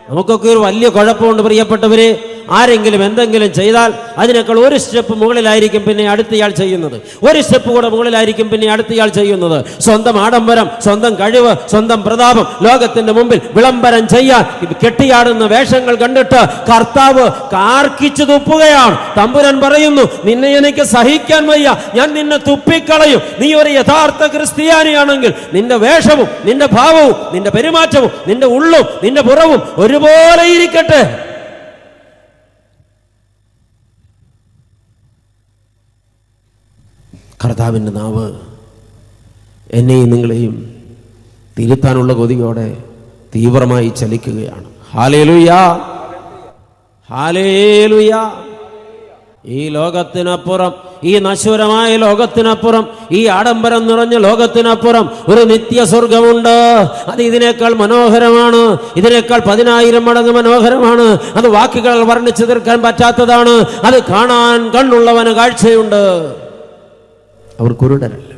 നമുക്കൊക്കെ ഒരു വലിയ കുഴപ്പമുണ്ട് പ്രിയപ്പെട്ടവരെ. ആരെങ്കിലും എന്തെങ്കിലും ചെയ്താൽ അതിനേക്കാൾ ഒരു സ്റ്റെപ്പ് മുകളിലായിരിക്കും പിന്നെ അടുത്തയാൾ ചെയ്യുന്നത്, ഒരു സ്റ്റെപ്പ് കൂടെ മുകളിലായിരിക്കും പിന്നെ അടുത്തയാൾ ചെയ്യുന്നത്. സ്വന്തം ആഡംബരം, സ്വന്തം കഴിവ്, സ്വന്തം പ്രതാപം ലോകത്തിന്റെ മുമ്പിൽ വിളംബരം ചെയ്യാൻ കെട്ടിയാടുന്ന വേഷങ്ങൾ കണ്ടിട്ട് കർത്താവ് കാർക്കിച്ചു തുപ്പുകയാണ്. തമ്പുരാൻ പറയുന്നു, നിന്നെ എനിക്ക് സഹിക്കാൻ വയ്യ, ഞാൻ നിന്നെ തുപ്പിക്കളയും. നീ ഒരു യഥാർത്ഥ ക്രിസ്ത്യാനിയാണെങ്കിൽ നിന്റെ വേഷവും നിന്റെ ഭാവവും നിന്റെ പെരുമാറ്റവും നിന്റെ ഉള്ളും നിന്റെ പുറവും ഒരുപോലെ ഇരിക്കട്ടെ. കർത്താവിൻ്റെ നാവ് എന്നെയും നിങ്ങളെയും തിരുത്താനുള്ള കൊതിയോടെ തീവ്രമായി ചലിക്കുകയാണ്. Hallelujah, hallelujah. ഈ ലോകത്തിനപ്പുറം, ഈ നശ്വരമായ ലോകത്തിനപ്പുറം, ഈ ആഡംബരം നിറഞ്ഞ ലോകത്തിനപ്പുറം ഒരു നിത്യസ്വർഗമുണ്ട്. അത് ഇതിനേക്കാൾ മനോഹരമാണ്, ഇതിനേക്കാൾ 10,000 മടങ്ങ് മനോഹരമാണ്. അത് വാക്കുകൾ വർണ്ണിച്ചു തീർക്കാൻ പറ്റാത്തതാണ്. അത് കാണാൻ കണ്ണുള്ളവന് കാഴ്ചയുണ്ട്. അവർ കുരുടരല്ല.